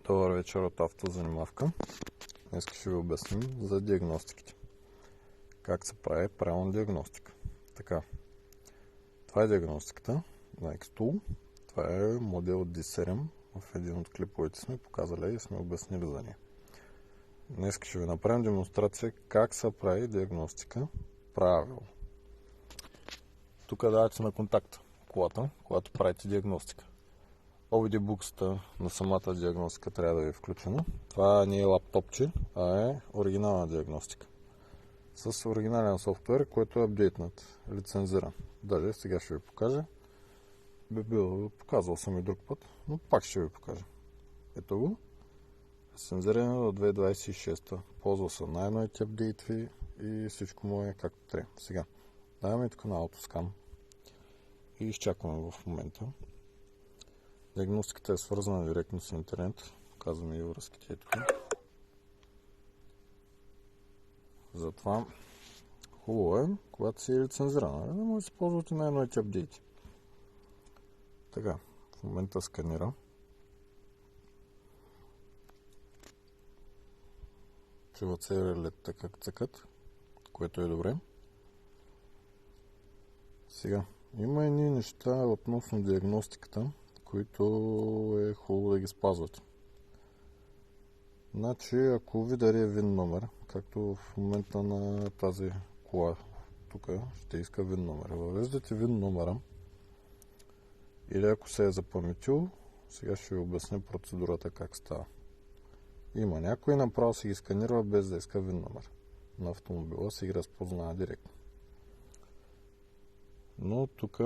Добър вечер от автозанимавка. Днес ще ви обясним за диагностиките. Как се прави правилна диагностика. Така, това е диагностиката на X-Tool. Това е модел D7. В един от клиповете сме показали и сме обяснили за нея. Днес ще ви направим демонстрация как се прави диагностика правилно. Тук давате на контакт колата, когато правите диагностика. OBD-буксата на самата диагностика трябва да ви е включена. Това не е лаптопче, а е оригинална диагностика. С оригинален софтуер, който е апдейтнат, лицензиран. Даже сега ще ви покажа. Показвал съм и друг път, но пак ще ви покажа. Ето го. Лицензирано до 2026. Ползва се най-новите апдейтви и всичко му е както трябва. Сега даваме тук на AutoScan и изчакваме в момента. Диагностиката е свързана директно с интернет. Показваме и връзките тук. Затова хубаво е, когато си е лицензирана, да може да се ползвате най-новите апдейти. Така, в момента сканира. Чуват се релетата как цъкат, което е добре. Сега, има едни неща относно диагностиката, които е хубаво да ги спазвате. Значи, ако ви даде VIN номер, както в момента на тази кола, тук ще иска VIN номер. Въвеждате VIN номера или ако се е запаметил, сега ще ви обясня процедурата как става. Има някой направо си ги сканира без да иска VIN номер. На автомобила си ги разпознава директно. Но тук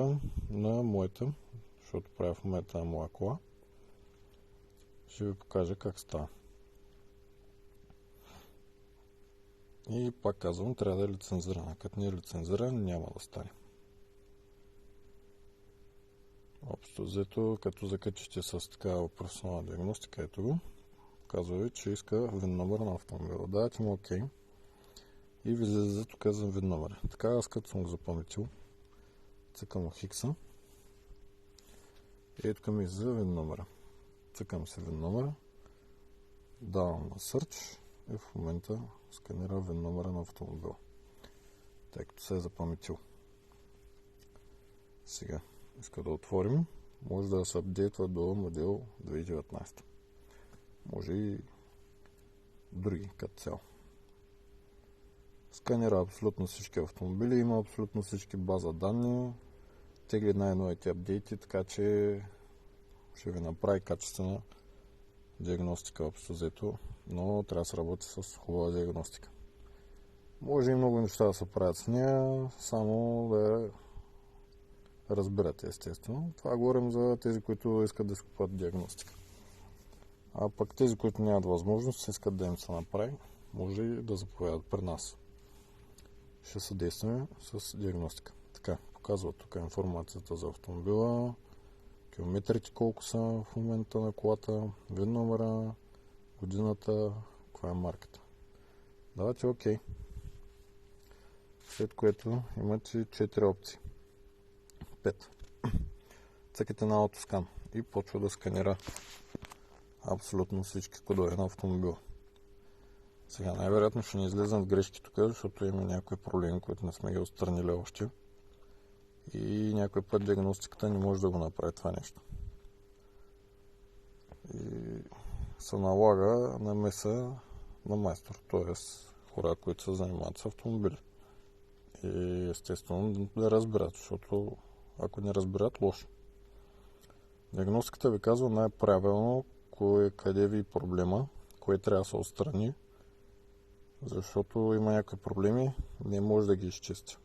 на моята, защото правя в момента на моя кола, ще ви покажа как става. И пак казвам, трябва да е лицензирана. Като не е лицензиран, няма да стане. Общо взето, като закачите с такава професионална диагностика, ето го, казва ви, че иска VIN номер на автомобила. Давате му OK и ви излезе тук за VIN номер. Така, аз като съм го запаметил, цъкам хикса и тук ми излезе VIN номера. Цъкам се VIN номера, давам на Search и в момента сканира VIN номера на автомобила, тъй като се е запаметил. Сега иска да отворим. Може да се апдейтва до модел 2019. Може и други като цяло. Сканира абсолютно всички автомобили, има абсолютно всички база данни, тегли най-новите апдейти, така че ще ви направи качествена диагностика общо взето, но трябва да се работи с хубава диагностика. Може и много неща да се правят с нея, само да разбирате естествено. Това говорим за тези, които искат да си купат диагностика. А пък тези, които нямат възможност, искат да им се направи, може и да заповядат при нас. Ще съдействаме с диагностика. Така, показва тук информацията за автомобила, километрите колко са в момента на колата, VIN номера, годината, каква е марката. Давате OK. След което имате 4 опции. 5. Цъкате на AutoScan и почва да сканира абсолютно всички кодове на автомобила. Сега най-вероятно ще ни излезнат грешки тук, защото има някои проблеми, които не сме ги отстранили още. И някой път диагностиката не може да го направи това нещо. И се налага намеса на майстор, т.е. хора, които се занимават с автомобили. И естествено да разбират, защото ако не разбират, лошо. Диагностиката ви казва най-правилно къде ви е проблема, кое трябва да се отстрани, защото има някакви проблеми, не може да ги изчисти.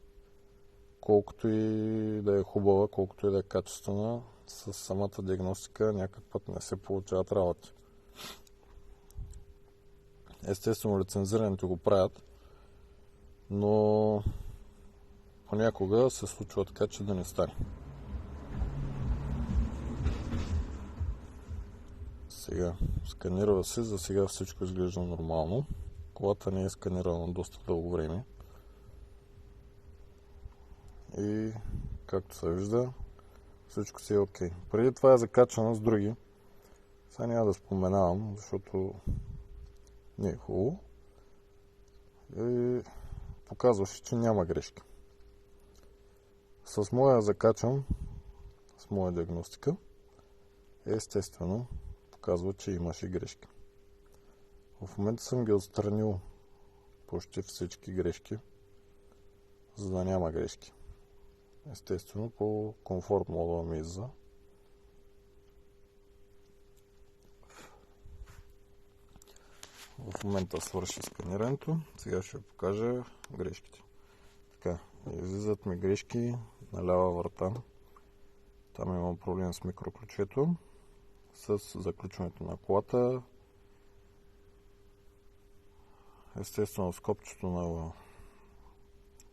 Колкото и да е хубава, колкото и да е качествена, с самата диагностика някакъв път не се получават работи. Естествено лицензираните го правят, но понякога се случва така, че да не стане. Сега сканира се, за сега всичко изглежда нормално. Колата не е сканирана доста дълго време. И както се вижда, всичко си е OK. Преди това е закачана с други Сега няма да споменавам, защото не е хубаво. И показваше, че няма грешки. С моя закачам, с моя диагностика, естествено показва, че имаше грешки. В момента съм ги отстранил почти всички грешки, за да няма грешки. Естествено, по комфорт модула ми излиза. В момента свърши сканирането. Сега ще покажа грешките. Така, излизат ми грешки на лява врата. Там има проблем с микроключето, с заключването на колата. Естествено, скопчето на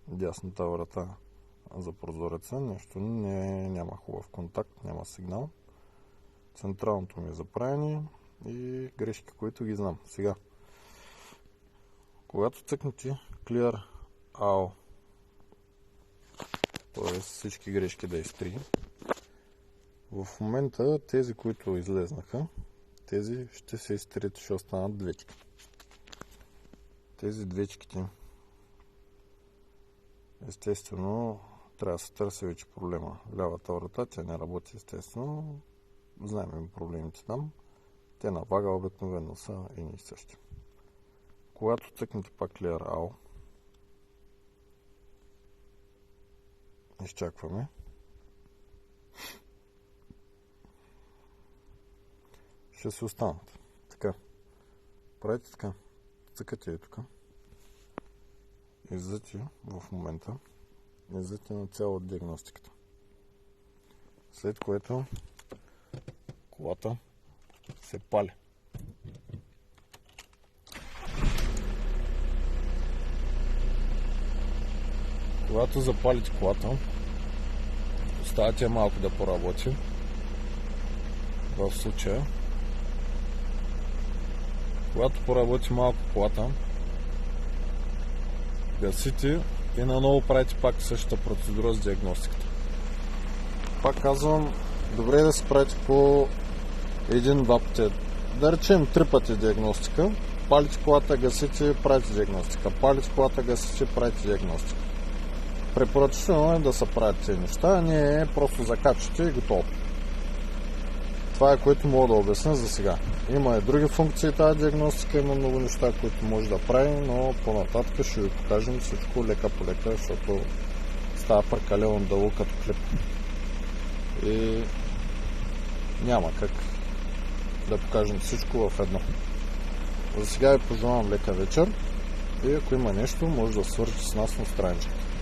дясната врата за прозореца. Нещо няма хубав контакт, няма сигнал. Централното ми е заправени и грешки, които ги знам. Сега, когато цъкнете Clear All, т.е. всички грешки да изтрии, в момента тези, които излезнаха, тези ще се изтрият, ще останат двечки. Тези двечките, естествено, трябва да се търси вече проблема. Лявата врата, тя не работи, естествено. Знаем проблемите там. Те на вага обикновено са и и същи. Когато цъкнете пак Clear All, изчакваме. Ще се останат. Така. Правите така. Цъкате и тук. Излизате в момента. Излизате на цяло от диагностиката. След което колата се пали. Когато запалите колата, оставяте малко да поработи. В случая, когато поработи малко колата, гасите и наново правите пак същата процедура с диагностиката. Пак казвам, добре е да се правите по един-два пъти. Да речем 3 пъти диагностика. Палите колата, гасите, правите диагностика. Палите колата, гасите, правите диагностика. Препоръчително е да се правят тези неща, не просто закачате и готово. Това е, което мога да обясня за сега. Има и други функции тази диагностика, има много неща, които може да прави, но по-нататък ще ви покажем всичко лека по лека, защото става прекалено дълго като клип. И няма как да покажем всичко в едно. За сега ви пожелавам лека вечер и ако има нещо, може да свържете с нас на страничката.